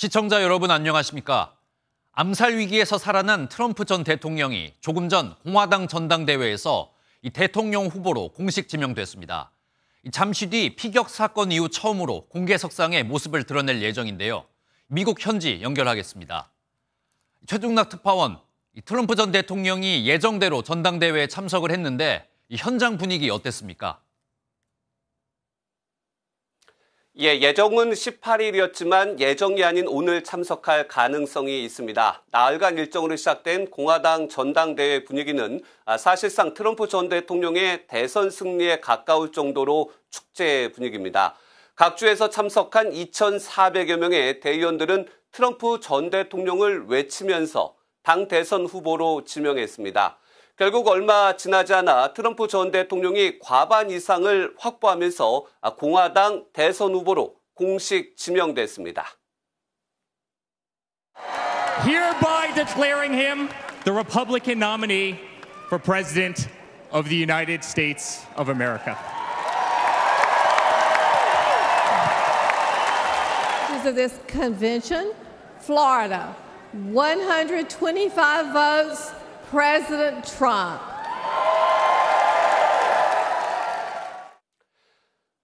시청자 여러분 안녕하십니까? 암살 위기에서 살아난 트럼프 전 대통령이 조금 전 공화당 전당대회에서 이 대통령 후보로 공식 지명됐습니다. 잠시 뒤 피격 사건 이후 처음으로 공개석상에 모습을 드러낼 예정인데요. 미국 현지 연결하겠습니다. 최중락 특파원, 트럼프 전 대통령이 예정대로 전당대회에 참석을 했는데 이 현장 분위기 어땠습니까? 예정은 18일이었지만 예정이 아닌 오늘 참석할 가능성이 있습니다. 나흘간 일정으로 시작된 공화당 전당대회 분위기는 사실상 트럼프 전 대통령의 대선 승리에 가까울 정도로 축제 분위기입니다. 각 주에서 참석한 2,400여 명의 대의원들은 트럼프 전 대통령을 외치면서 당 대선 후보로 지명했습니다. 결국 얼마 지나지 않아 트럼프 전 대통령이 과반 이상을 확보하면서 공화당 대선 후보로 공식 지명됐습니다. Hereby declaring him the Republican nominee for President of the United States of America. Of this convention, Florida, 125 votes, President Trump.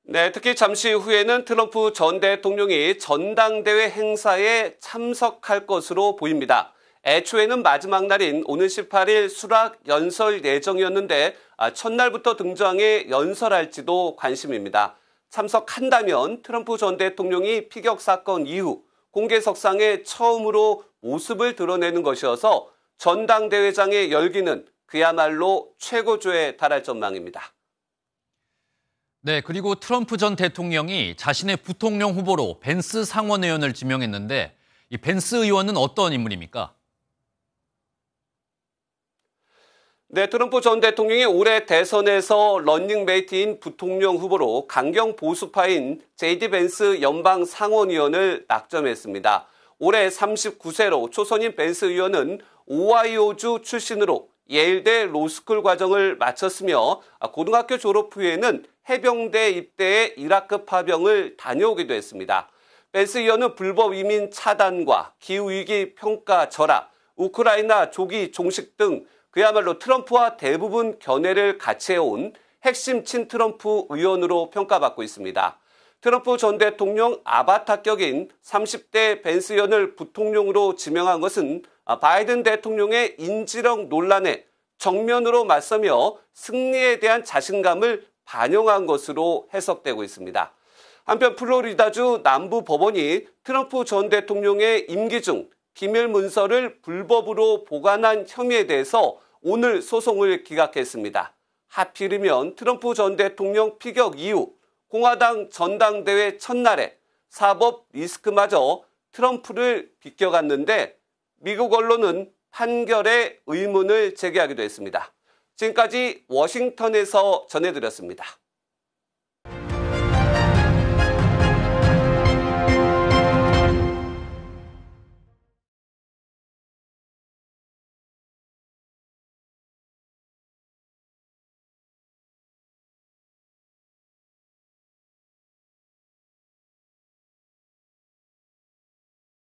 네, 특히 잠시 후에는 트럼프 전 대통령이 전당대회 행사에 참석할 것으로 보입니다. 애초에는 마지막 날인 오늘 18일 수락 연설 예정이었는데 첫날부터 등장해 연설할지도 관심입니다. 참석한다면 트럼프 전 대통령이 피격 사건 이후 공개석상에 처음으로 모습을 드러내는 것이어서 전당대회장의 열기는 그야말로 최고조에 달할 전망입니다. 네, 그리고 트럼프 전 대통령이 자신의 부통령 후보로 벤스 상원 의원을 지명했는데 이 벤스 의원은 어떤 인물입니까? 네, 트럼프 전 대통령이 올해 대선에서 런닝메이트인 부통령 후보로 강경 보수파인 제이디 벤스 연방 상원의원을 낙점했습니다. 올해 39세로 초선인 벤스 의원은 오하이오주 출신으로 예일대 로스쿨 과정을 마쳤으며 고등학교 졸업 후에는 해병대 입대해 이라크 파병을 다녀오기도 했습니다. 벤스 의원은 불법 이민 차단과 기후위기 평가 절하, 우크라이나 조기 종식 등 그야말로 트럼프와 대부분 견해를 같이 해온 핵심 친트럼프 의원으로 평가받고 있습니다. 트럼프 전 대통령 아바타격인 30대 벤스 의원을 부통령으로 지명한 것은 바이든 대통령의 인지력 논란에 정면으로 맞서며 승리에 대한 자신감을 반영한 것으로 해석되고 있습니다. 한편 플로리다주 남부 법원이 트럼프 전 대통령의 임기 중 기밀 문서를 불법으로 보관한 혐의에 대해서 오늘 소송을 기각했습니다. 하필이면 트럼프 전 대통령 피격 이후 공화당 전당대회 첫날에 사법 리스크마저 트럼프를 비껴갔는데 미국 언론은 판결에 의문을 제기하기도 했습니다. 지금까지 워싱턴에서 전해드렸습니다.